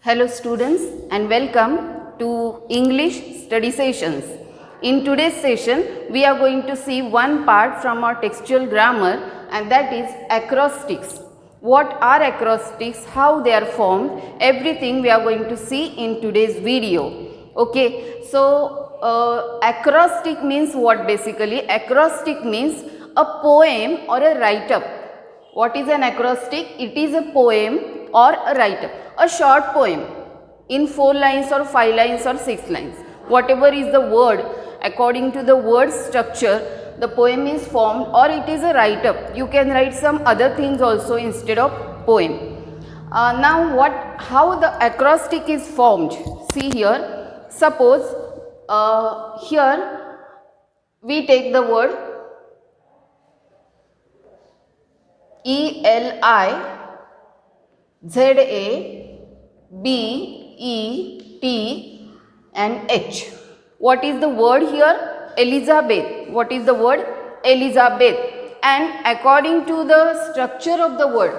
Hello students and welcome to English study sessions. In today's session we are going to see one part from our textual grammar, and that is acrostics. What are acrostics, how they are formed, everything we are going to see in today's video. Okay, so acrostic means what basically? Acrostic means a poem or a write-up. What is an acrostic? It is a poem or a write-up, a short poem in 4 lines or 5 lines or 6 lines. Whatever is the word, according to the word structure, the poem is formed, or it is a write-up. You can write some other things also instead of poem. Now how the acrostic is formed? See here, suppose here we take the word ELIZABET and H. What is the word here? Elizabeth. What is the word? Elizabeth. And according to the structure of the word,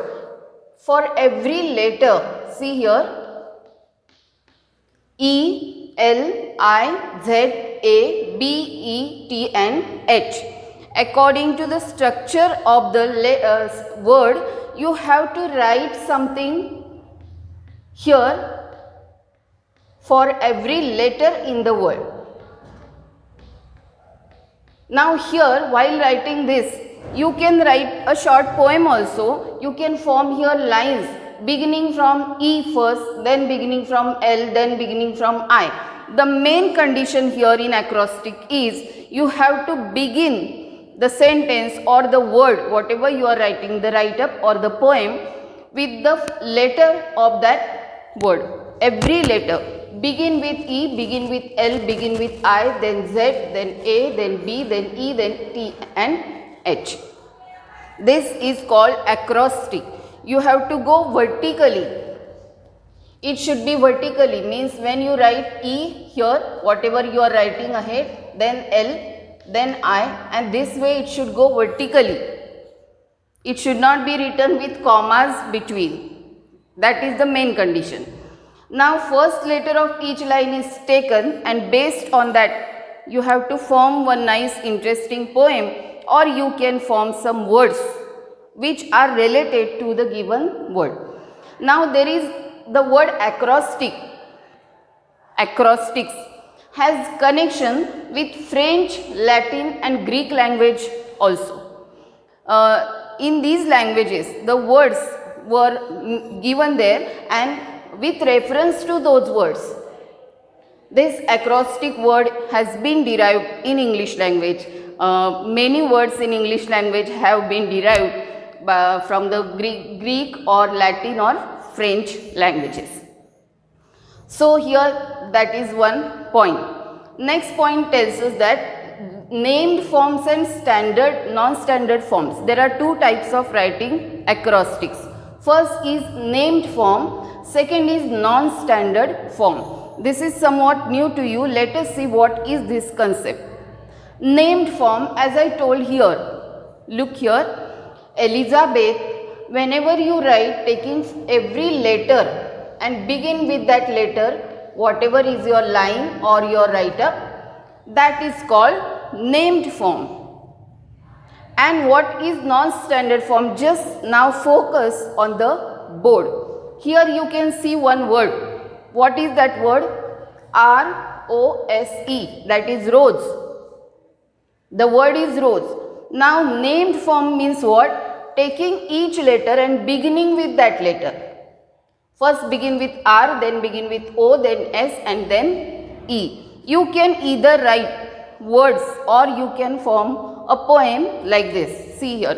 for every letter, see here, E, L, I, Z, A, B, E, T and H. According to the structure of the word, you have to write something here for every letter in the word. Now here, while writing this, you can write a short poem also. You can form here lines beginning from E first, then beginning from L, then beginning from I. The main condition here in acrostic is you have to begin the sentence or the word, whatever you are writing, the write-up or the poem, with the letter of that word. Every letter. Begin with E, begin with L, begin with I, then Z, then A, then B, then E, then T and H. This is called acrostic. You have to go vertically. It should be vertically, means when you write E here, whatever you are writing ahead, then L, then I, and this way it should go vertically. It should not be written with commas between. That is the main condition. Now first letter of each line is taken, and based on that you have to form one nice interesting poem, or you can form some words which are related to the given word. Now there is the word acrostic. Acrostics has connection with French, Latin and Greek language also. In these languages the words were given there, and with reference to those words, this acrostic word has been derived in English language. Many words in English language have been derived from the Greek or Latin or French languages. So here that is one point. Next point tells us that named forms and standard, non-standard forms. There are 2 types of writing acrostics. First is named form. Second is non-standard form. This is somewhat new to you. Let us see what is this concept. Named form, as I told here, look here, Elizabeth, whenever you write, taking every letter and begin with that letter, whatever is your line or your write-up, that is called named form. And what is non-standard form? Just now focus on the board. Here you can see one word. What is that word? R-O-S-E, that is rose. The word is rose. Now named form means what? Taking each letter and beginning with that letter. First begin with R, then begin with O, then S and then E. You can either write words or you can form a poem like this. See here.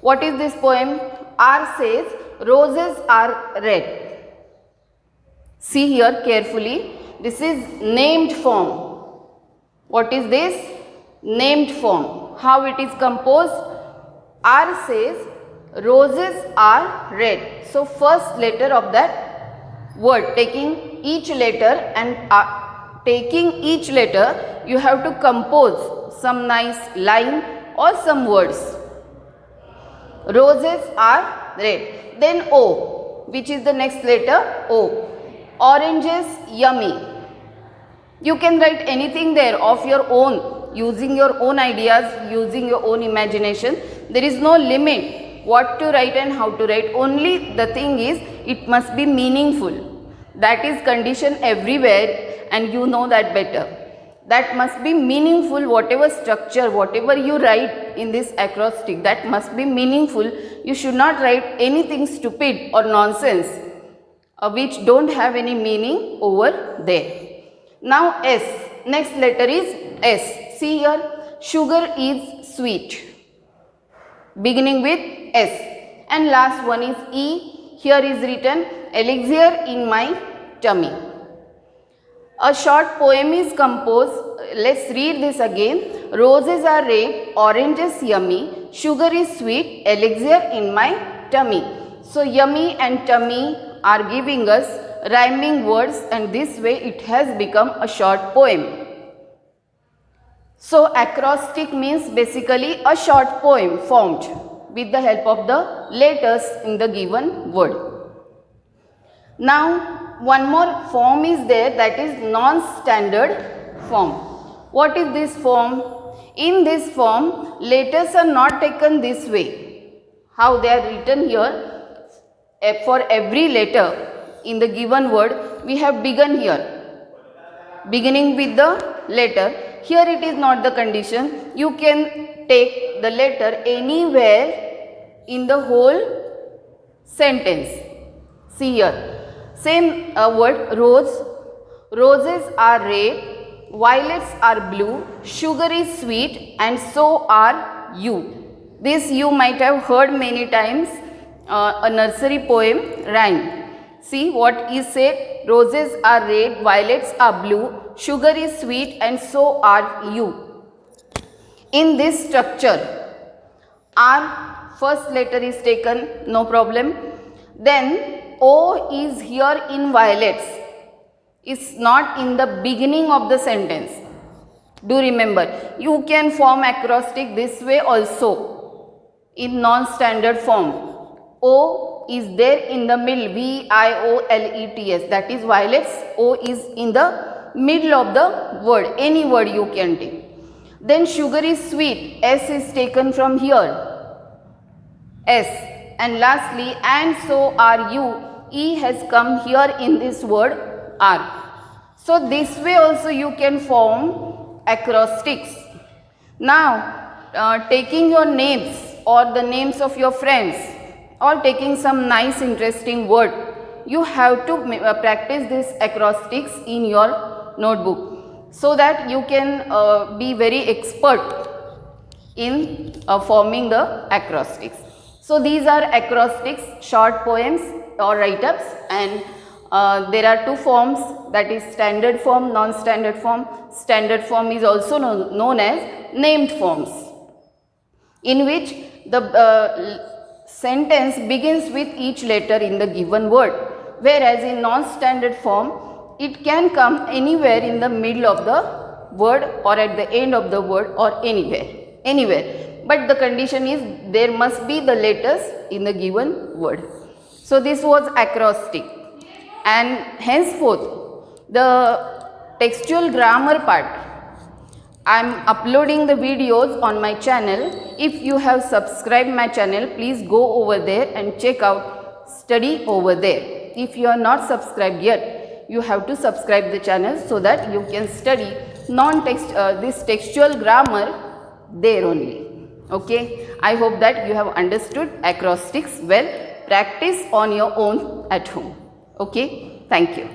What is this poem? R says, roses are red. See here carefully. This is named form. What is this? Named form. How it is composed? R says, roses are red. So first letter of that word, taking each letter and you have to compose some nice line or some words. Roses are red. Then O, which is the next letter? O. Oranges, yummy. You can write anything there of your own, using your own ideas, using your own imagination. There is no limit what to write and how to write. Only the thing is, it must be meaningful. That is condition everywhere, and you know that better. That must be meaningful, whatever structure, whatever you write in this acrostic, that must be meaningful. You should not write anything stupid or nonsense which don't have any meaning over there. Now S, next letter is S. See here, sugar is sweet, beginning with S. And last one is E. Here is written, elixir in my tummy. A short poem is composed. Let's read this again. Roses are red, oranges yummy, sugar is sweet, elixir in my tummy. So yummy and tummy are giving us rhyming words, and this way it has become a short poem. So acrostic means basically a short poem formed with the help of the letters in the given word. Now one more form is there, that is non-standard form. What is this form? In this form, letters are not taken this way. How they are written here? For every letter in the given word, we have begun here, beginning with the letter. Here it is not the condition. You can take the letter anywhere in the whole sentence. See here. Same word, rose. Roses are red, violets are blue, sugar is sweet, and so are you. This you might have heard many times, a nursery poem rhyme. See what is said, roses are red, violets are blue, sugar is sweet, and so are you. In this structure, R first letter is taken, no problem. Then O is here in violets. It's not in the beginning of the sentence. Do remember, you can form acrostic this way also in non-standard form. O is there in the middle, V-I-O-L-E-T-S, that is violets. O is in the middle of the word, any word you can take. Then sugar is sweet, S is taken from here, S. And lastly, and so are you, E has come here in this word R. So this way also you can form acrostics. Now taking your names or the names of your friends, or taking some nice interesting word, you have to practice this acrostics in your notebook, so that you can be very expert in forming the acrostics. So these are acrostics, short poems or write-ups, and there are two forms, that is standard form, non-standard form. Standard form is also known as named forms, in which the sentence begins with each letter in the given word, whereas in non-standard form it can come anywhere in the middle of the word or at the end of the word or anywhere. But the condition is there must be the letters in the given word. So this was acrostic, and henceforth the textual grammar part, I am uploading the videos on my channel. If you have subscribed my channel, please go over there and check out, study over there. If you are not subscribed yet, you have to subscribe the channel so that you can study this textual grammar there only. Okay, I hope that you have understood acrostics well. Practice on your own at home. Okay, thank you.